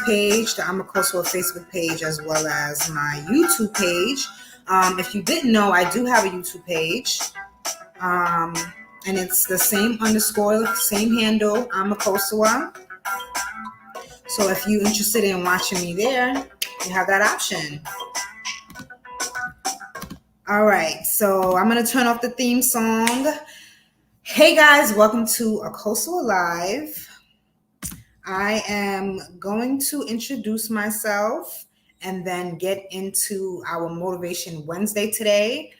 page, the I'm a Kosoa Facebook page, as well as my YouTube page. If you didn't know, I do have a YouTube page. And it's the same underscore, same handle, I'm a Kosoa. So if you're interested in watching me there, you have that option. All right, so I'm going to turn off the theme song. Hey guys, welcome to A Kosoa Live. I am going to introduce myself and then get into our Motivation Wednesday today.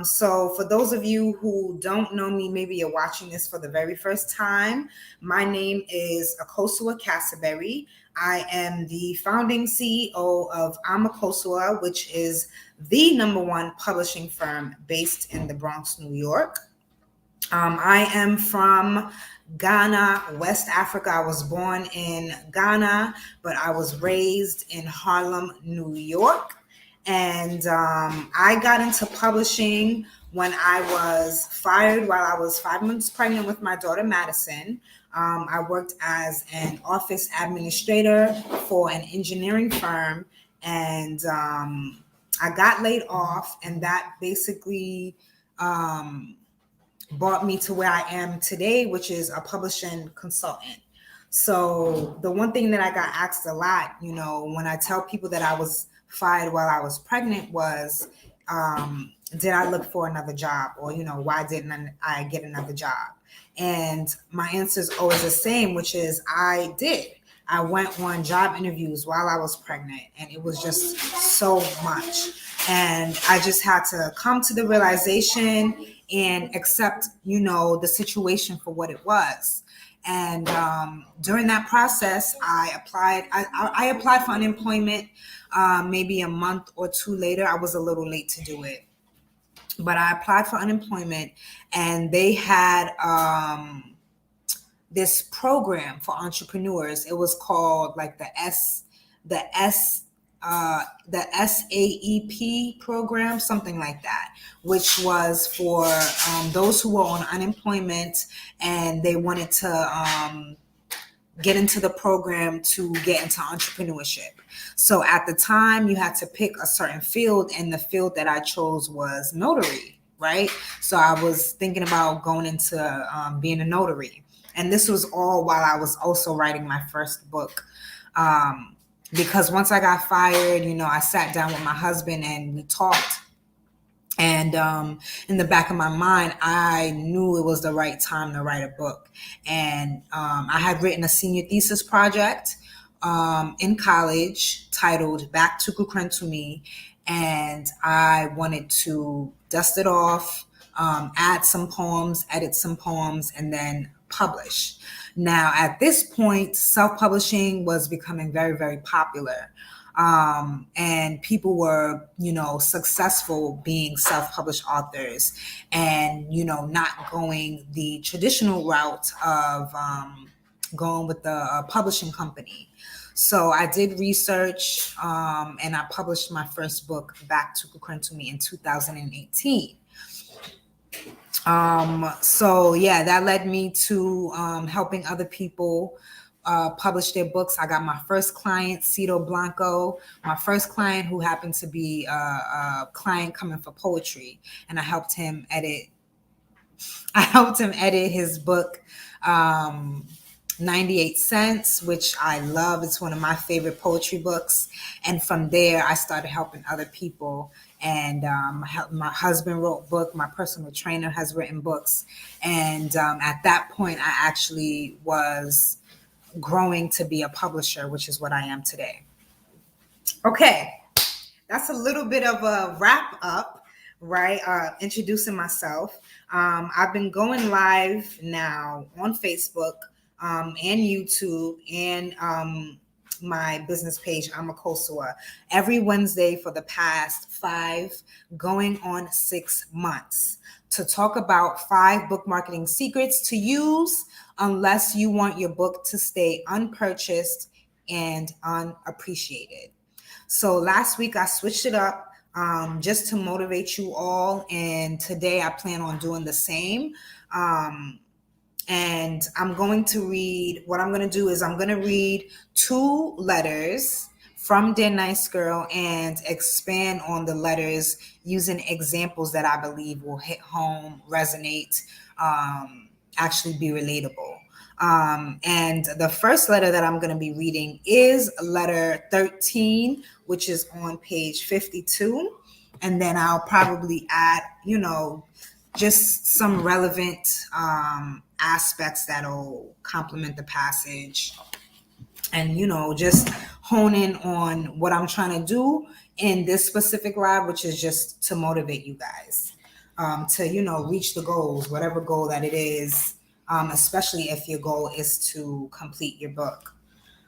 So for those of you who don't know me, maybe you're watching this for the very first time, my name is Akosua Casaberry. I am the founding CEO of I'm a Kosoa, which is the #1 publishing firm based in the Bronx, New York. I am from Ghana, West Africa. I was born in Ghana, but I was raised in Harlem, New York. And I got into publishing when I was fired while I was 5 months pregnant with my daughter, Madison. I worked as an office administrator for an engineering firm, and I got laid off, and that basically brought me to where I am today, which is a publishing consultant. So the one thing that I got asked a lot, when I tell people that I was fired while I was pregnant was, did I look for another job? Or, why didn't I get another job? And my answer is always the same, which is I did. I went on job interviews while I was pregnant, and it was just so much. And I just had to come to the realization and accept, the situation for what it was. And during that process, I applied for unemployment. Maybe a month or two later, I was a little late to do it, but I applied for unemployment, and they had this program for entrepreneurs. It was called like the SAEP program, something like that, which was for those who were on unemployment and they wanted to get into the program to get into entrepreneurship. So at the time, you had to pick a certain field, and the field that I chose was notary, right? So I was thinking about going into being a notary. And this was all while I was also writing my first book. Because once I got fired, I sat down with my husband and we talked. And in the back of my mind, I knew it was the right time to write a book. And I had written a senior thesis project in college titled Back to Kukrentumi. And I wanted to dust it off, add some poems, edit some poems, and then publish. Now, at this point, self-publishing was becoming very, very popular. And people were, successful being self-published authors and, not going the traditional route of going with the publishing company. So I did research and I published my first book, Back to Kukrentumi, in 2018. So yeah, that led me to helping other people publish their books. I got my first client, Cito Blanco, my first client who happened to be a client coming for poetry, and I helped him edit his book, 98 Cents, which I love. It's one of my favorite poetry books. And from there, I started helping other people. And my husband wrote a book. My personal trainer has written books. And at that point, I actually was growing to be a publisher, which is what I am today. Okay, that's a little bit of a wrap up, right? Introducing myself. I've been going live now on Facebook and YouTube and my business page, I'm a Kosoa, every Wednesday for the past 5 going on 6 months to talk about 5 book marketing secrets to use unless you want your book to stay unpurchased and unappreciated. So last week I switched it up just to motivate you all. And today I plan on doing the same. And I'm going to read, what I'm going to do is I'm going to read 2 letters from Dear Nice Girl and expand on the letters using examples that I believe will hit home, resonate, actually be relatable. And the first letter that I'm going to be reading is letter 13, which is on page 52. And then I'll probably add, just some relevant aspects that'll complement the passage, and just hone in on what I'm trying to do in this specific live, which is just to motivate you guys to reach the goals, whatever goal that it is, especially if your goal is to complete your book.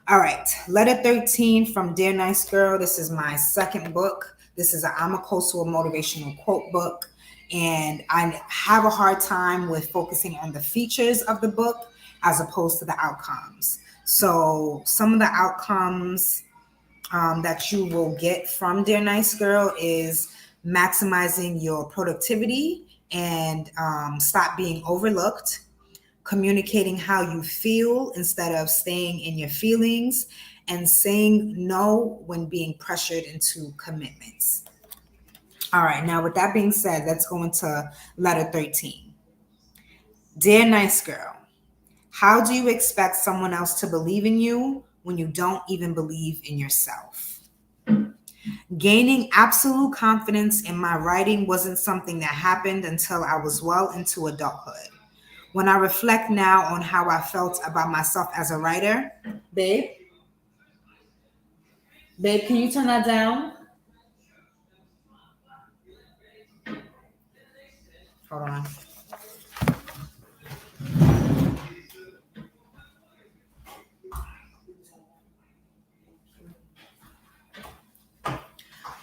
All right, letter 13 from Dear Nice Girl. This is my second book. This is an I'm a Coastal motivational quote book, and I have a hard time with focusing on the features of the book as opposed to the outcomes. So some of the outcomes that you will get from Dear Nice Girl is maximizing your productivity and stop being overlooked, communicating how you feel instead of staying in your feelings, and saying no when being pressured into commitments. All right, now with that being said, let's go into letter 13. Dear Nice Girl, how do you expect someone else to believe in you when you don't even believe in yourself? Gaining absolute confidence in my writing wasn't something that happened until I was well into adulthood. When I reflect now on how I felt about myself as a writer, babe, can you turn that down? Hold on.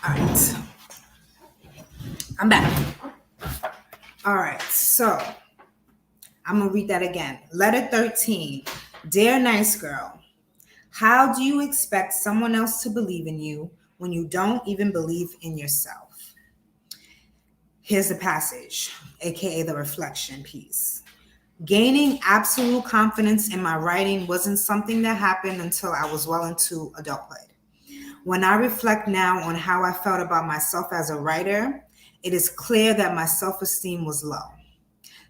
All right, I'm back. All right, so I'm gonna read that again. Letter 13. Dear Nice Girl, how do you expect someone else to believe in you when you don't even believe in yourself? Here's the passage, aka the reflection piece. Gaining absolute confidence in my writing wasn't something that happened until I was well into adulthood. When I reflect now on how I felt about myself as a writer, it is clear that my self-esteem was low.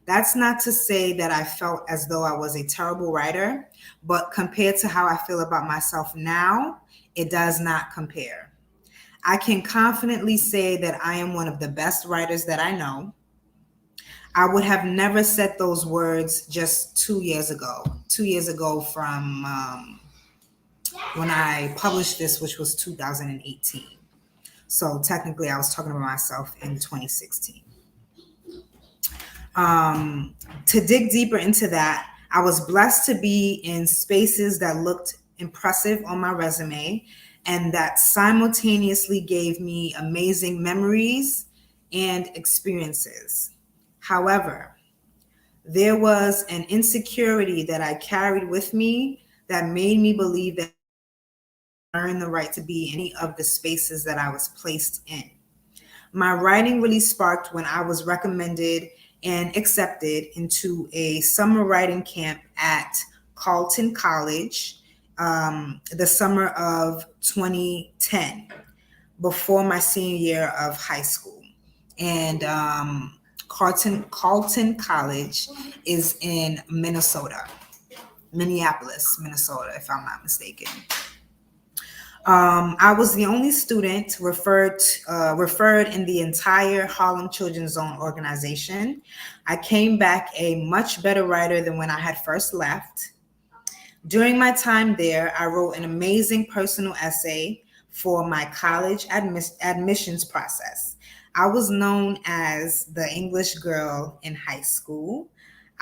That's not to say that I felt as though I was a terrible writer, but compared to how I feel about myself now, it does not compare. I can confidently say that I am one of the best writers that I know. I would have never said those words just 2 years ago. 2 years ago from when I published this, which was 2018. So technically, I was talking about myself in 2016. To dig deeper into that, I was blessed to be in spaces that looked impressive on my resume and that simultaneously gave me amazing memories and experiences. However, there was an insecurity that I carried with me that made me believe that I earned the right to be in any of the spaces that I was placed in. My writing really sparked when I was recommended and accepted into a summer writing camp at Carleton College the summer of 2010, before my senior year of high school. And Carleton College is in Minneapolis, Minnesota, if I'm not mistaken. I was the only student referred in the entire Harlem Children's Zone organization. I came back a much better writer than when I had first left. During my time there, I wrote an amazing personal essay for my college admissions process. I was known as the English girl in high school.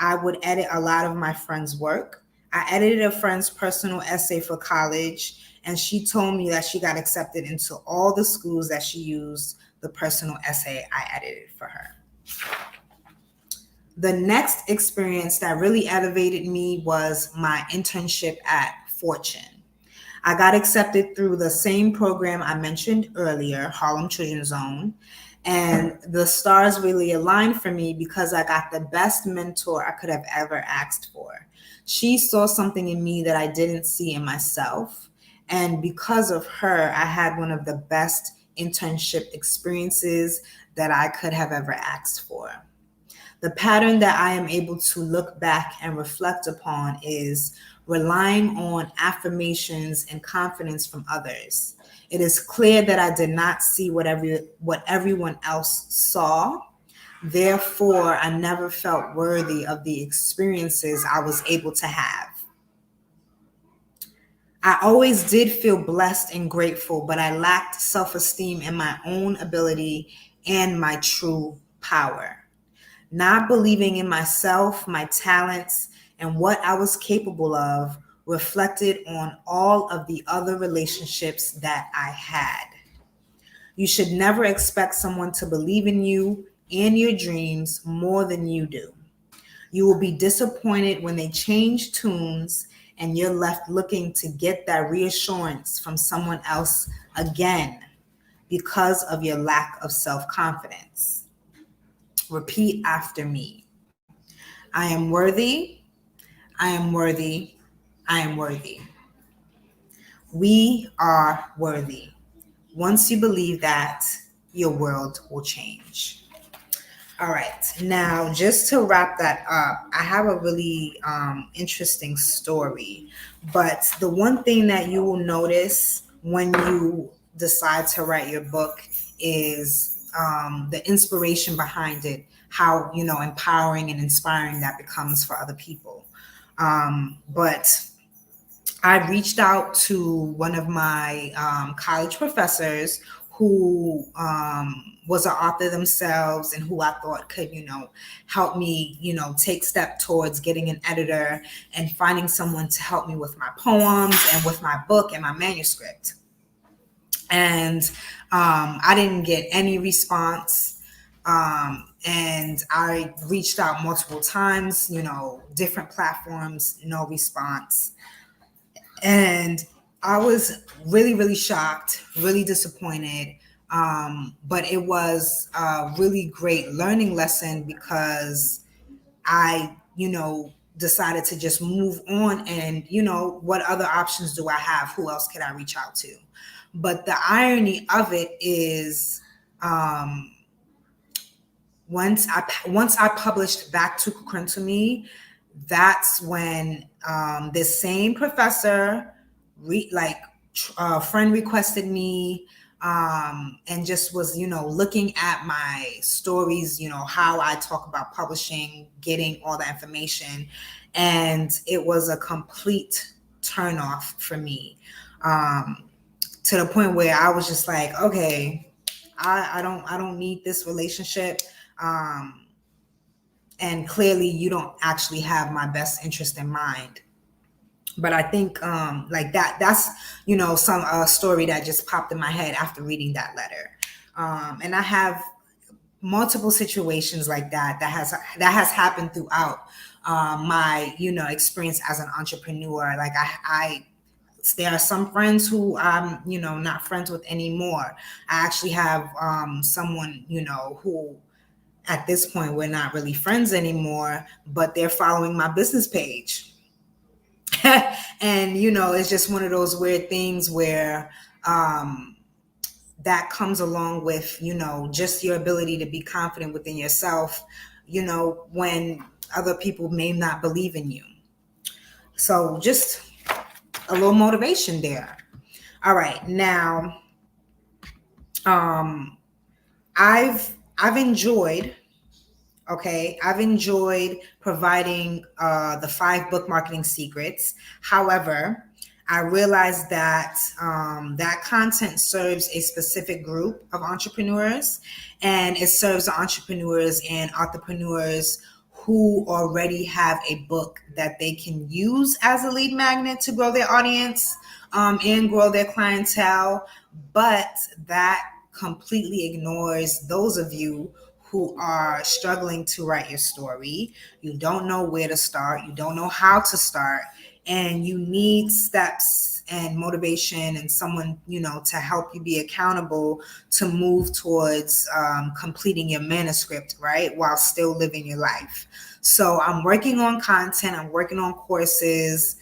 I would edit a lot of my friends' work. I edited a friend's personal essay for college, and she told me that she got accepted into all the schools that she used the personal essay I edited for her. The next experience that really elevated me was my internship at Fortune. I got accepted through the same program I mentioned earlier, Harlem Children's Zone, And the stars really aligned for me because I got the best mentor I could have ever asked for. She saw something in me that I didn't see in myself. And because of her, I had one of the best internship experiences that I could have ever asked for. The pattern that I am able to look back and reflect upon is relying on affirmations and confidence from others. It is clear that I did not see what everyone else saw. Therefore, I never felt worthy of the experiences I was able to have. I always did feel blessed and grateful, but I lacked self esteem in my own ability and my true power. Not believing in myself, my talents, and what I was capable of reflected on all of the other relationships that I had. You should never expect someone to believe in you and your dreams more than you do. You will be disappointed when they change tunes and you're left looking to get that reassurance from someone else again because of your lack of self confidence. Repeat after me. I am worthy. I am worthy. I am worthy. We are worthy. Once you believe that, your world will change. All right. Now, just to wrap that up, I have a really interesting story. But the one thing that you will notice when you decide to write your book is the inspiration behind it, how, empowering and inspiring that becomes for other people. But I reached out to one of my college professors who was an author themselves and who I thought could, help me, take step towards getting an editor and finding someone to help me with my poems and with my book and my manuscript. And I didn't get any response. And I reached out multiple times, different platforms, no response. And I was really, really shocked, really disappointed. But it was a really great learning lesson because I, decided to just move on and, what other options do I have? Who else can I reach out to? But the irony of it is, once I published Back to Me, that's when this same professor, friend requested me, and just was, looking at my stories, how I talk about publishing, getting all the information, and it was a complete turnoff for me, to the point where I was just like, okay, I don't need this relationship. And clearly you don't actually have my best interest in mind. But I think that's some story that just popped in my head after reading that letter. And I have multiple situations like that has happened throughout my experience as an entrepreneur. Like I there are some friends who I'm not friends with anymore. I actually have someone who at this point we're not really friends anymore, but they're following my business page. And it's just one of those weird things where that comes along with just your ability to be confident within yourself, when other people may not believe in you. So just a little motivation there. All right, now I've enjoyed providing the 5 book marketing secrets. However, I realized that that content serves a specific group of entrepreneurs, and it serves entrepreneurs and authorpreneurs who already have a book that they can use as a lead magnet to grow their audience and grow their clientele. But that completely ignores those of you who are struggling to write your story. You don't know where to start. You don't know how to start. and you need steps and motivation and someone, to help you be accountable to move towards completing your manuscript, right? While still living your life. So I'm working on content, I'm working on courses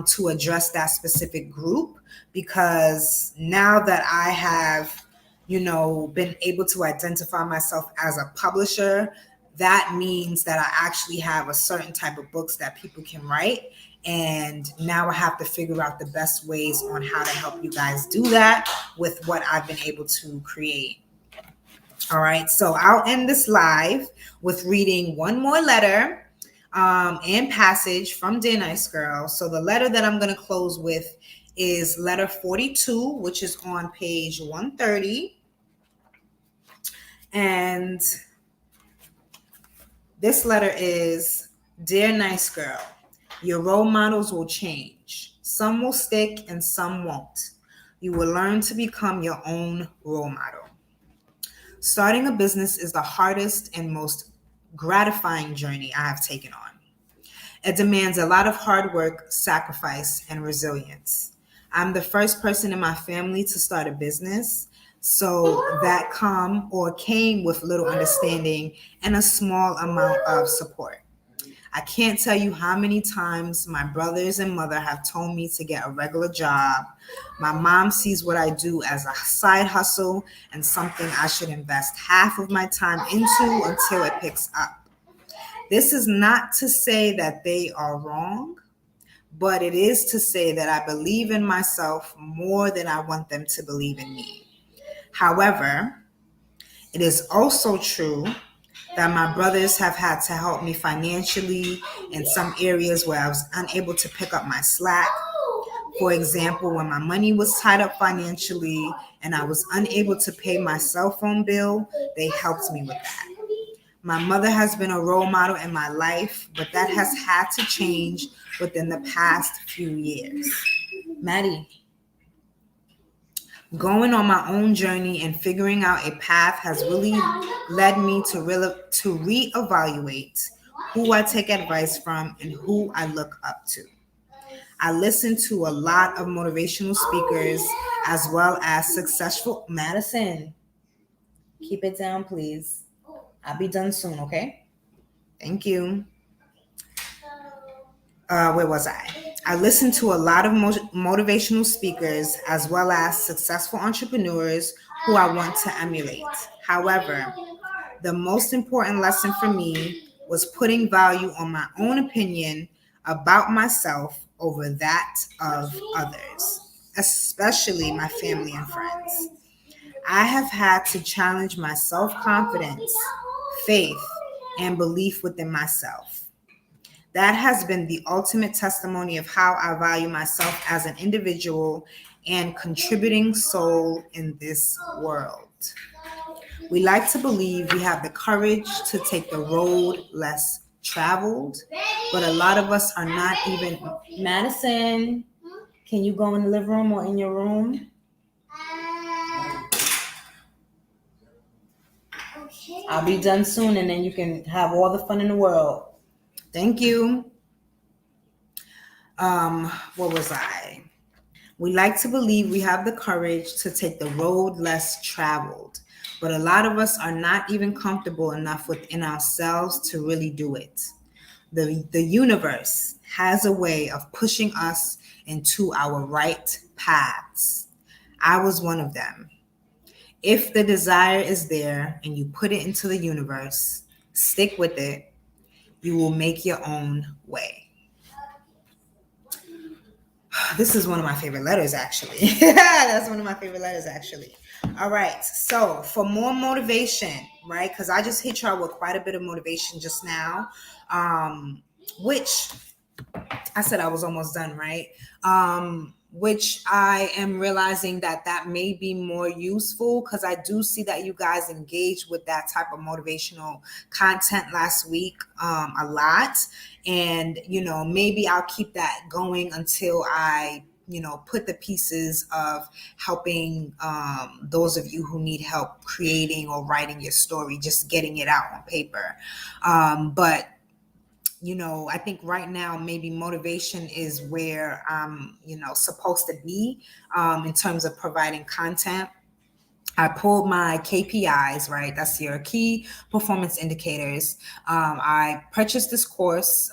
to address that specific group, because now that I have, been able to identify myself as a publisher, that means that I actually have a certain type of books that people can write. And now I have to figure out the best ways on how to help you guys do that with what I've been able to create. All right, so I'll end this live with reading one more letter and passage from Dear Nice Girl. So the letter that I'm going to close with is letter 42, which is on page 130. And this letter is, Dear Nice Girl, your role models will change. Some will stick and some won't. You will learn to become your own role model. Starting a business is the hardest and most gratifying journey I have taken on. It demands a lot of hard work, sacrifice, and resilience. I'm the first person in my family to start a business, so that came with little understanding and a small amount of support. I can't tell you how many times my brothers and mother have told me to get a regular job. My mom sees what I do as a side hustle and something I should invest half of my time into until it picks up. This is not to say that they are wrong, but it is to say that I believe in myself more than I want them to believe in me. However, it is also true that my brothers have had to help me financially in some areas where I was unable to pick up my slack. For example, when my money was tied up financially and I was unable to pay my cell phone bill, they helped me with that. My mother has been a role model in my life, but that has had to change within the past few years. Maddie. Going on my own journey and figuring out a path has really led me to reevaluate who I take advice from and who I look up to. I listen to a lot of motivational speakers as well as successful. Madison, keep it down, please. I'll be done soon, okay? Thank you. Where was I? I listen to a lot of motivational speakers as well as successful entrepreneurs who I want to emulate. However, the most important lesson for me was putting value on my own opinion about myself over that of others, especially my family and friends. I have had to challenge my self-confidence, faith, and belief within myself. That has been the ultimate testimony of how I value myself as an individual and contributing soul in this world. We like to believe we have the courage to take the road less traveled, but a lot of us are not even. Madison, can you go in the living room or in your room? I'll be done soon and then you can have all the fun in the world. Thank you. What was I? We like to believe we have the courage to take the road less traveled, but a lot of us are not even comfortable enough within ourselves to really do it. The universe has a way of pushing us into our right paths. I was one of them. If the desire is there and you put it into the universe, stick with it, you will make your own way. This is one of my favorite letters, actually. That's one of my favorite letters, actually. All right. So for more motivation, right? Because I just hit y'all with quite a bit of motivation just now, which I said I was almost done, right? Which I am realizing that may be more useful because I do see that you guys engaged with that type of motivational content last week a lot. And, maybe I'll keep that going until I, put the pieces of helping those of you who need help creating or writing your story, just getting it out on paper. But I think right now maybe motivation is where I'm, supposed to be in terms of providing content. I pulled my KPIs, right? That's your key performance indicators. I purchased this course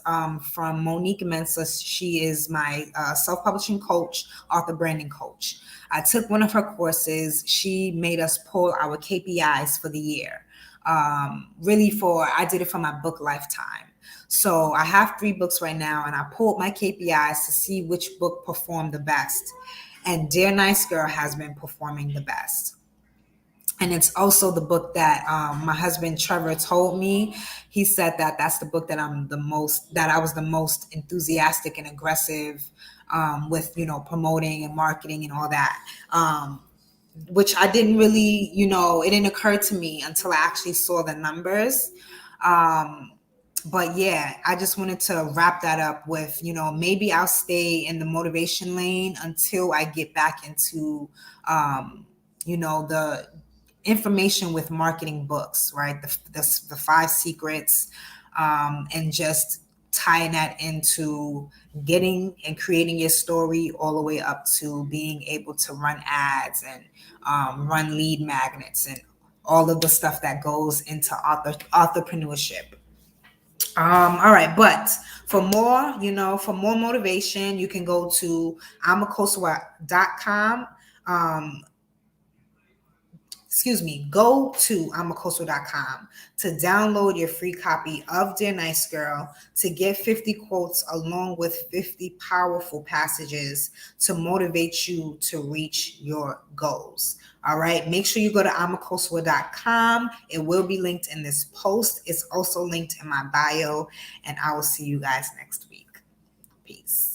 from Monique Mensa. She is my self-publishing coach, author branding coach. I took one of her courses. She made us pull our KPIs for the year. I did it for my book lifetime. So I have 3 books right now, and I pulled my KPIs to see which book performed the best. And Dear Nice Girl has been performing the best. And it's also the book that my husband Trevor told me. He said that that's the book that I was the most enthusiastic and aggressive with, promoting and marketing and all that. Which I didn't really, it didn't occur to me until I actually saw the numbers. But yeah, I just wanted to wrap that up with, maybe I'll stay in the motivation lane until I get back into, the information with marketing books, right? The 5 secrets, and just tying that into getting and creating your story all the way up to being able to run ads and run lead magnets and all of the stuff that goes into entrepreneurship. All right, but for more motivation, you can go to amakosua.com. Go to amakosua.com to download your free copy of Dear Nice Girl, to get 50 quotes along with 50 powerful passages to motivate you to reach your goals. All right, make sure you go to amakosua.com. It will be linked in this post. It's also linked in my bio, and I will see you guys next week. Peace.